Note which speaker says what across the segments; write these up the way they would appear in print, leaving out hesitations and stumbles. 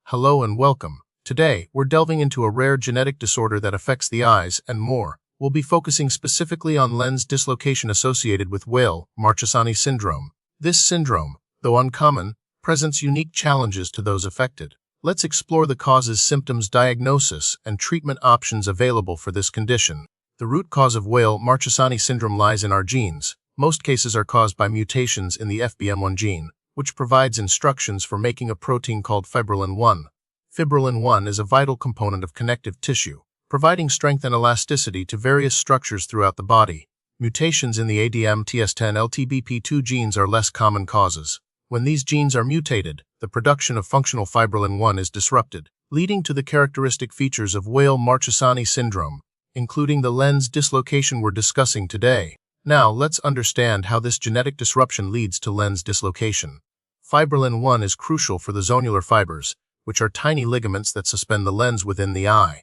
Speaker 1: Hello and welcome. Today, we're delving into a rare genetic disorder that affects the eyes and more. We'll be focusing specifically on lens dislocation associated with Weill-Marchesani syndrome. This syndrome, though uncommon, presents unique challenges to those affected. Let's explore the causes, symptoms, diagnosis, and treatment options available for this condition. The root cause of Weill-Marchesani syndrome lies in our genes. Most cases are caused by mutations in the FBM1 gene, which provides instructions for making a protein called fibrillin-1. Fibrillin-1 is a vital component of connective tissue, providing strength and elasticity to various structures throughout the body. Mutations in the ADMTS10-LTBP2 genes are less common causes. When these genes are mutated, the production of functional fibrillin-1 is disrupted, leading to the characteristic features of Weill-Marchesani syndrome, including the lens dislocation we're discussing today. Now, let's understand how this genetic disruption leads to lens dislocation. Fibrillin-1 is crucial for the zonular fibers, which are tiny ligaments that suspend the lens within the eye.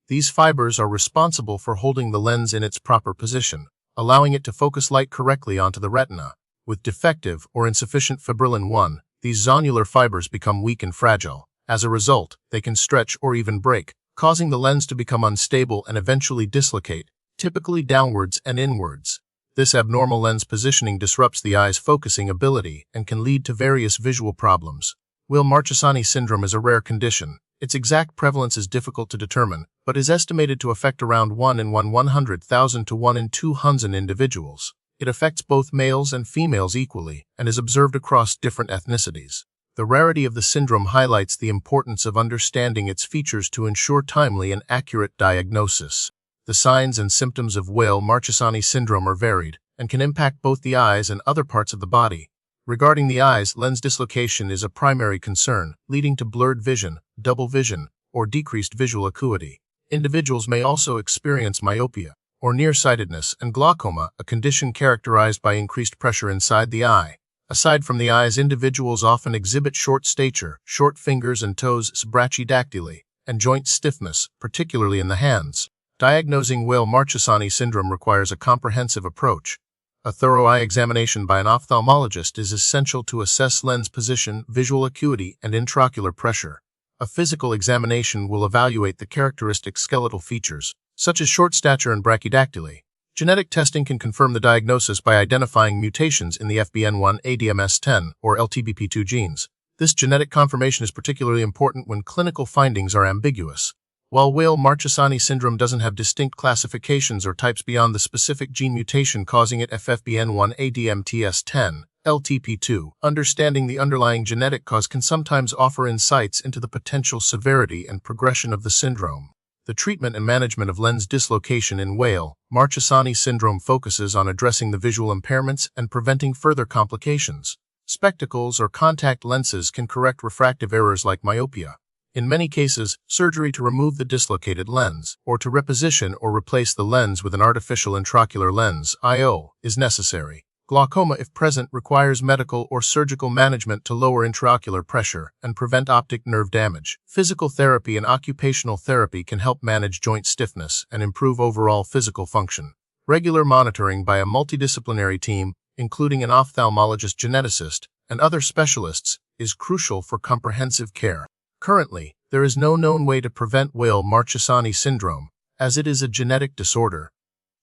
Speaker 1: These fibers are responsible for holding the lens in its proper position, allowing it to focus light correctly onto the retina. With defective or insufficient fibrillin-1, these zonular fibers become weak and fragile. As a result, they can stretch or even break, causing the lens to become unstable and eventually dislocate, typically downwards and inwards. This abnormal lens positioning disrupts the eye's focusing ability and can lead to various visual problems. Weill-Marchesani syndrome is a rare condition. Its exact prevalence is difficult to determine, but is estimated to affect around 1 in 100,000 to 1 in 200,000 individuals. It affects both males and females equally and is observed across different ethnicities. The rarity of the syndrome highlights the importance of understanding its features to ensure timely and accurate diagnosis. The signs and symptoms of Weill-Marchesani syndrome are varied and can impact both the eyes and other parts of the body. Regarding the eyes, lens dislocation is a primary concern, leading to blurred vision, double vision, or decreased visual acuity. Individuals may also experience myopia, or nearsightedness, and glaucoma, a condition characterized by increased pressure inside the eye. Aside from the eyes, individuals often exhibit short stature, short fingers and toes, brachydactyly, and joint stiffness, particularly in the hands. Diagnosing Weill-Marchesani syndrome requires a comprehensive approach. A thorough eye examination by an ophthalmologist is essential to assess lens position, visual acuity, and intraocular pressure. A physical examination will evaluate the characteristic skeletal features, such as short stature and brachydactyly. Genetic testing can confirm the diagnosis by identifying mutations in the FBN1 ADMS10 or LTBP2 genes. This genetic confirmation is particularly important when clinical findings are ambiguous. While Weill-Marchesani syndrome doesn't have distinct classifications or types beyond the specific gene mutation causing it, FBN1 ADMTS10, LTP2, understanding the underlying genetic cause can sometimes offer insights into the potential severity and progression of the syndrome. The treatment and management of lens dislocation in Weill-Marchesani syndrome focuses on addressing the visual impairments and preventing further complications. Spectacles or contact lenses can correct refractive errors like myopia. In many cases, surgery to remove the dislocated lens, or to reposition or replace the lens with an artificial intraocular lens, IO, is necessary. Glaucoma, if present, requires medical or surgical management to lower intraocular pressure and prevent optic nerve damage. Physical therapy and occupational therapy can help manage joint stiffness and improve overall physical function. Regular monitoring by a multidisciplinary team, including an ophthalmologist, geneticist, and other specialists, is crucial for comprehensive care. Currently, there is no known way to prevent Weill-Marchesani syndrome, as it is a genetic disorder.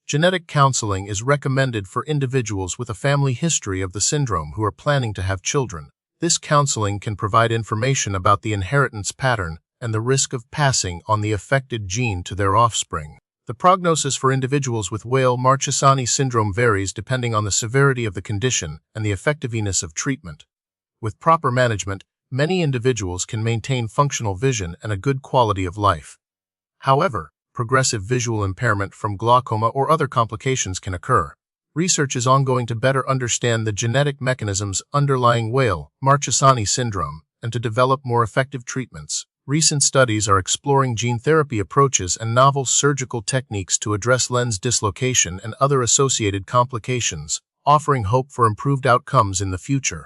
Speaker 1: Genetic counseling is recommended for individuals with a family history of the syndrome who are planning to have children. This counseling can provide information about the inheritance pattern and the risk of passing on the affected gene to their offspring. The prognosis for individuals with Weill-Marchesani syndrome varies depending on the severity of the condition and the effectiveness of treatment. With proper management, many individuals can maintain functional vision and a good quality of life. However, progressive visual impairment from glaucoma or other complications can occur. Research is ongoing to better understand the genetic mechanisms underlying Weill-Marchesani syndrome and to develop more effective treatments. Recent studies are exploring gene therapy approaches and novel surgical techniques to address lens dislocation and other associated complications, offering hope for improved outcomes in the future.